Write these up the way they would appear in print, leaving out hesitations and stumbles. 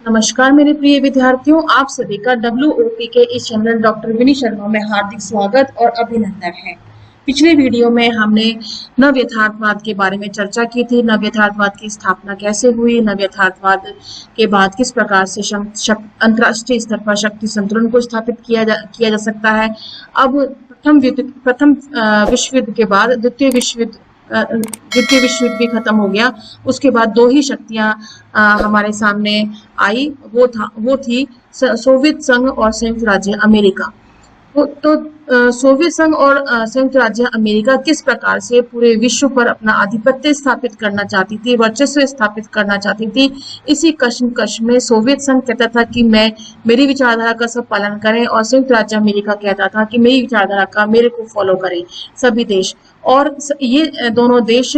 नमस्कार मेरे प्रिय विद्यार्थियों, आप सभी का WOP के इस चैनल डॉक्टर विनी शर्मा में हार्दिक स्वागत और अभिनंदन है। पिछले वीडियो में हमने नव यथार्थवाद के बारे में चर्चा की थी। नव यथार्थवाद की स्थापना कैसे हुई, नव यथार्थवाद के बाद किस प्रकार से अंतर्राष्ट्रीय स्तर पर शक्ति संतुलन को स्थापित किया जा सकता है। अब प्रथम विश्व युद्ध के बाद द्वितीय विश्व युद्ध भी खत्म हो गया। उसके बाद दो ही शक्तियां हमारे सामने आई, वो थी सोवियत संघ और संयुक्त राज्य अमेरिका। सोवियत संघ और संयुक्त राज्य अमेरिका किस प्रकार से पूरे विश्व पर अपना आधिपत्य स्थापित करना चाहती थी, वर्चस्व स्थापित करना चाहती थी। इसी कश्मकश में सोवियत संघ कहता था कि मेरी विचारधारा का सब पालन करें, और संयुक्त राज्य अमेरिका कहता था कि मेरी विचारधारा का मेरे को फॉलो करें सभी देश। और ये दोनों देश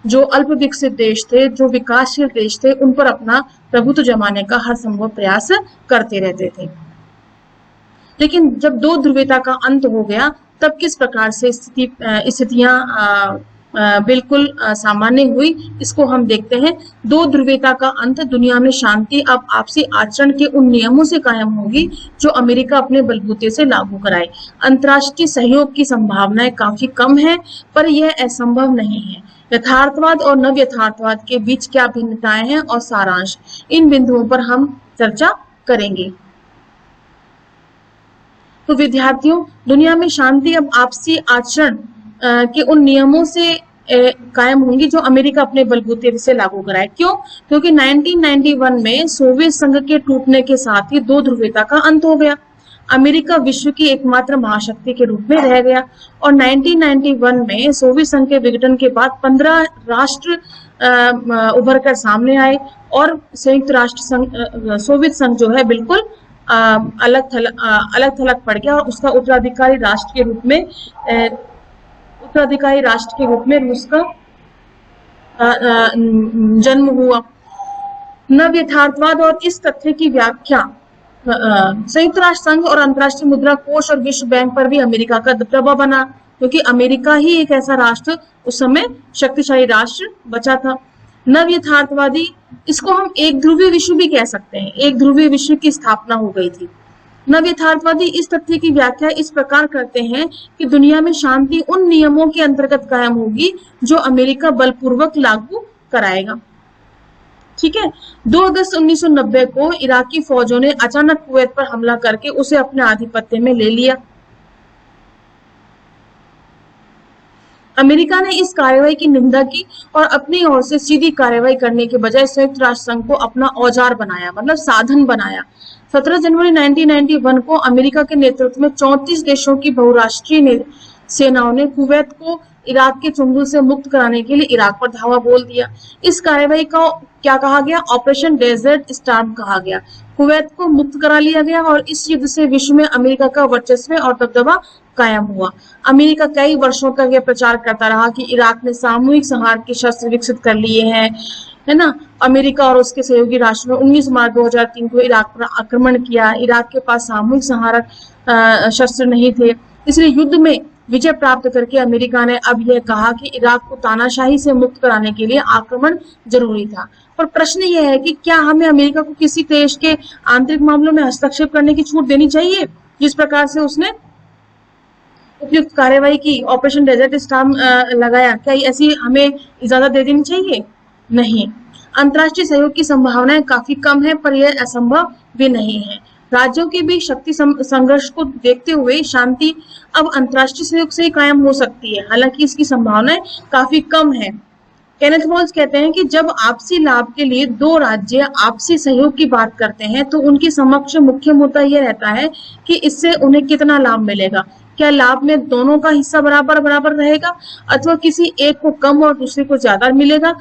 जो अल्प विकसित देश थे, जो विकासशील देश थे, उन पर अपना प्रभुत्व जमाने का हर संभव प्रयास करते रहते थे। लेकिन जब दो ध्रुवीयता का अंत हो गया, तब किस प्रकार से स्थितियां बिल्कुल सामान्य हुई, इसको हम देखते हैं। दो ध्रुवीयता का अंत, दुनिया में शांति अब आपसी आचरण के उन नियमों से कायम होगी जो अमेरिका अपने बलबूते से लागू कराए। अंतर्राष्ट्रीय सहयोग की संभावनाएं काफी कम है, पर यह असंभव नहीं है। यथार्थवाद और नव यथार्थवाद के बीच क्या भिन्नताएं हैं और सारांश, इन बिंदुओं पर हम चर्चा करेंगे। तो विद्यार्थियों, दुनिया में शांति अब आपसी आचरण के उन नियमों से कायम होंगी जो अमेरिका अपने बलबूते से लागू कराए। क्यों? क्योंकि 1991 में सोवियत संघ के टूटने के साथ ही दो ध्रुवीयता का अंत हो गया। अमेरिका विश्व की एकमात्र महाशक्ति के रूप में रह गया, और 1991 में सोवियत संघ के विघटन के बाद 15 राष्ट्र उभर कर सामने आए, और संयुक्त राष्ट्र संघ, सोवियत संघ जो है बिल्कुल अलग थलग पड़ गया, और उसका उत्तराधिकारी राष्ट्र के रूप में रूस का जन्म हुआ। नव यथार्थवाद और इस तथ्य की व्याख्या संयुक्त राष्ट्र संघ और अंतर्राष्ट्रीय मुद्रा कोष और विश्व बैंक पर भी अमेरिका का दबदबा बना, क्योंकि अमेरिका ही एक ऐसा राष्ट्र, उस समय शक्तिशाली राष्ट्र बचा था। नव यथार्थवादी, इसको हम एक ध्रुवीय विश्व भी कह सकते हैं। एक ध्रुवीय विश्व की स्थापना हो गई थी। नव यथार्थवादी इस तथ्य की व्याख्या इस प्रकार करते हैं कि दुनिया में शांति उन नियमों के अंतर्गत कायम होगी जो अमेरिका बलपूर्वक लागू कराएगा। ठीक है। 2 अगस्त 1990 को इराकी फौजों ने अचानक कुवैत पर हमला करके उसे अपने आधिपत्य में ले लिया। अमेरिका ने इस कार्रवाई की निंदा की और अपनी ओर से सीधी कार्रवाई करने के बजाय संयुक्त राष्ट्र संघ को अपना औजार बनाया, मतलब साधन बनाया। 17 जनवरी 1991 को अमेरिका के नेतृत्व में 34 देशों की बहुराष्ट्रीय सेनाओं ने कुवैत को इराक के चंगुल से मुक्त कराने के लिए इराक पर धावा बोल दिया। इस कार्रवाई को क्या कहा गया? ऑपरेशन डेजर्ट स्टार्म कहा गया। कुवैत को मुक्त करा लिया गया, और इस युद्ध से विश्व में अमेरिका का वर्चस्व और दबदबा कायम हुआ। अमेरिका कई वर्षों तक यह प्रचार करता रहा कि इराक ने सामूहिक संहार के शस्त्र विकसित कर लिए हैं, है ना। अमेरिका और उसके सहयोगी राष्ट्रों ने 19 मार्च 2003 को इराक पर आक्रमण किया। इराक के पास सामूहिक संहारक शस्त्र नहीं थे, इसलिए युद्ध में विजय प्राप्त करके अमेरिका ने अब यह कहा कि इराक को तानाशाही से मुक्त कराने के लिए आक्रमण जरूरी था। पर प्रश्न यह है कि क्या हमें अमेरिका को किसी देश के आंतरिक मामलों में हस्तक्षेप करने की छूट देनी चाहिए, जिस प्रकार से उसने उपयुक्त कार्रवाई की, ऑपरेशन डेजर्ट स्टार्म लगाया? क्या ऐसी हमें इजाजत दे देनी चाहिए? नहीं। अंतर्राष्ट्रीय सहयोग की संभावनाएं काफी कम है, पर यह असंभव भी नहीं है। राज्यों के बीच शक्ति संघर्ष को देखते हुए शांति अब अंतर्राष्ट्रीय सहयोग से ही कायम हो सकती है, हालांकि इसकी संभावनाएं काफी कम है। केनेथ वॉल्स कहते हैं कि जब आपसी लाभ के लिए दो राज्य आपसी सहयोग की बात करते हैं, तो उनके समक्ष मुख्य मुद्दा यह रहता है कि इससे उन्हें कितना लाभ मिलेगा। क्या लाभ में दोनों का हिस्सा बराबर बराबर रहेगा, अथवा किसी एक को कम और दूसरे को ज्यादा मिलेगा?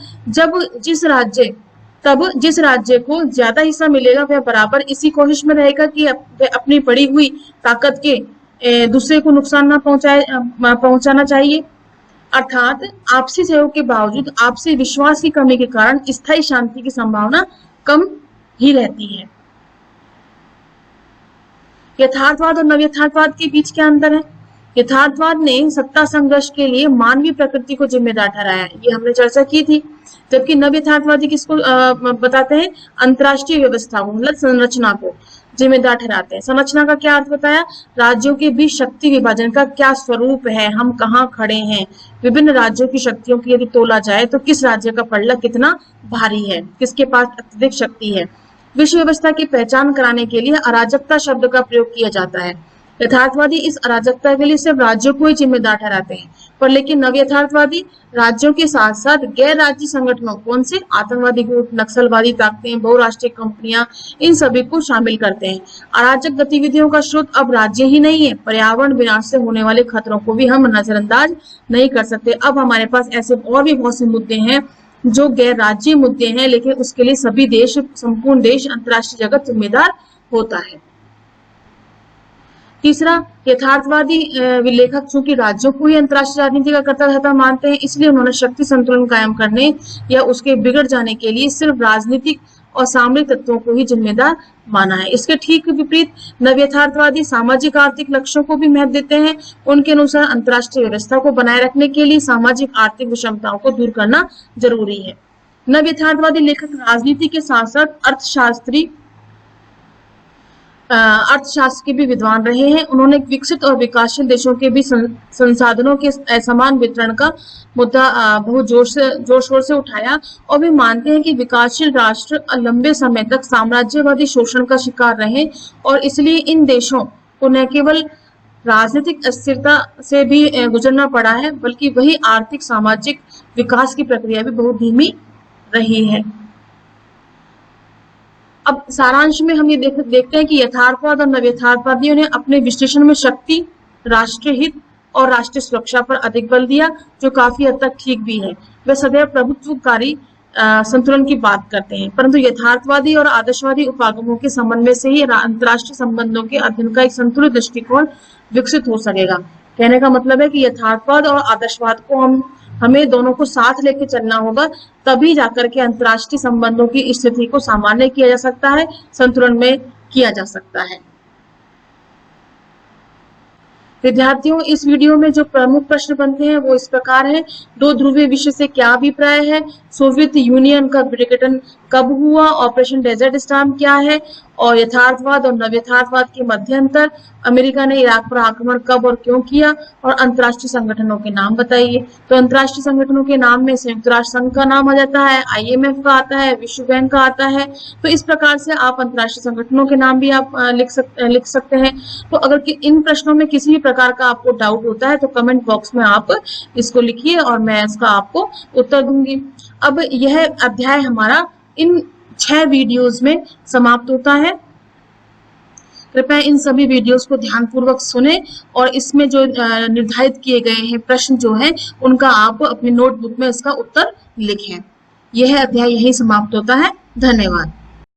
तब जिस राज्य को ज्यादा हिस्सा मिलेगा, वह बराबर इसी कोशिश में रहेगा कि वह अपनी बढ़ी हुई ताकत के दूसरे को नुकसान न पहुंचाना चाहिए। अर्थात आपसी सहयोग के बावजूद आपसी विश्वास की कमी के कारण स्थायी शांति की संभावना कम ही रहती है। यथार्थवाद और नव यथार्थवाद के बीच क्या अंतर है? यथार्थवाद ने सत्ता संघर्ष के लिए मानवीय प्रकृति को जिम्मेदार ठहराया, ये हमने चर्चा की थी। जबकि नव यथार्थवादी किसको बताते हैं? अंतर्राष्ट्रीय व्यवस्था को, मतलब संरचना को जिम्मेदार ठहराते हैं। संरचना का क्या अर्थ बताया? राज्यों के बीच शक्ति विभाजन का क्या स्वरूप है, हम कहाँ खड़े हैं, विभिन्न राज्यों की शक्तियों की यदि तोला जाए तो किस राज्य का पल्ला कितना भारी है, किसके पास अत्यधिक शक्ति है। विश्व व्यवस्था की पहचान कराने के लिए अराजकता शब्द का प्रयोग किया जाता है। यथार्थवादी इस अराजकता के लिए सिर्फ राज्यों को ही जिम्मेदार ठहराते हैं, पर लेकिन नव यथार्थवादी राज्यों के साथ साथ गैर राज्य संगठनों, कौन से? आतंकवादी ग्रुप, नक्सलवादी ताकतें, बहुराष्ट्रीय कंपनियां, इन सभी को शामिल करते हैं। अराजक गतिविधियों का स्रोत अब राज्य ही नहीं है, पर्यावरण विनाश से होने वाले खतरों को भी हम नजरअंदाज नहीं कर सकते। अब हमारे पास ऐसे और भी बहुत से मुद्दे हैं जो गैर राज्य मुद्दे हैं, लेकिन उसके लिए सभी देश, संपूर्ण देश, अंतर्राष्ट्रीय जगत जिम्मेदार होता है। तीसरा, यथार्थवादी विलेखक चूंकि राज्यों को ही अंतर्राष्ट्रीय राजनीति का कर्ता धर्ता मानते हैं, इसलिए उन्होंने शक्ति संतुलन कायम करने या उसके बिगड़ जाने के लिए सिर्फ राजनीतिक और सामरिक तत्वों को ही जिम्मेदार माना है। इसके ठीक विपरीत नव यथार्थवादी सामाजिक आर्थिक लक्ष्यों को भी महत्व देते हैं। उनके अनुसार अंतर्राष्ट्रीय व्यवस्था को बनाए रखने के लिए सामाजिक आर्थिक विषमताओं को दूर करना जरूरी है। नव यथार्थवादी लेखक राजनीति के साथ साथ अर्थशास्त्र के भी विद्वान रहे हैं। उन्होंने विकसित और विकासशील देशों के भी संसाधनों के असमान वितरण का मुद्दा बहुत जोर शोर से उठाया, और वे मानते हैं कि विकासशील राष्ट्र लंबे समय तक साम्राज्यवादी शोषण का शिकार रहे और इसलिए इन देशों को न केवल राजनीतिक अस्थिरता से भी गुजरना पड़ा है, बल्कि वही आर्थिक सामाजिक विकास की प्रक्रिया भी बहुत धीमी रही है। अब सारांश में हम ये देखते हैं कि यथार्थवाद और नव यथार्थवादियों ने अपने विश्लेषण में शक्ति, राष्ट्रीय हित और राष्ट्रीय सुरक्षा पर अधिक बल दिया, जो काफी हद तक ठीक भी है। वे सदैव प्रभुत्वकारी संतुलन की बात करते हैं, परंतु यथार्थवादी और आदर्शवादी उपागमों के समन्वय से ही अंतर्राष्ट्रीय संबंधों के अध्ययन का एक संतुलित दृष्टिकोण विकसित हो सकेगा। कहने का मतलब है कि यथार्थवाद और आदर्शवाद को हमें दोनों को साथ लेके चलना होगा, तभी जाकर के अंतर्राष्ट्रीय संबंधों की स्थिति को सामान्य किया जा सकता है, संतुलन में किया जा सकता है। विद्यार्थियों, इस वीडियो में जो प्रमुख प्रश्न बनते हैं वो इस प्रकार है। दो ध्रुवीय विश्व से क्या अभिप्राय है? सोवियत यूनियन का विघटन कब हुआ? ऑपरेशन डेजर्ट स्टॉर्म क्या है? और यथार्थवाद और नव यथार्थवाद के मध्य अंतर। अमेरिका ने इराक पर आक्रमण कब और क्यों किया? और अंतर्राष्ट्रीय संगठनों के नाम बताइए। तो अंतर्राष्ट्रीय संगठनों के नाम में संयुक्त राष्ट्र संघ का नाम आ जाता है, IMF का आता है, विश्व बैंक का आता है। तो इस प्रकार से आप अंतर्राष्ट्रीय संगठनों के नाम भी आप लिख सकते हैं। तो अगर इन प्रश्नों में किसी भी प्रकार का आपको डाउट होता है तो कमेंट बॉक्स में आप इसको लिखिए और मैं इसका आपको उत्तर दूंगी। अब यह अध्याय हमारा इन 6 वीडियोस में समाप्त होता है। कृपया इन सभी वीडियोस को ध्यानपूर्वक सुने और इसमें जो निर्धारित किए गए हैं प्रश्न जो हैं उनका आप अपनी नोटबुक में इसका उत्तर लिखें। यह अध्याय यहीं समाप्त होता है। धन्यवाद।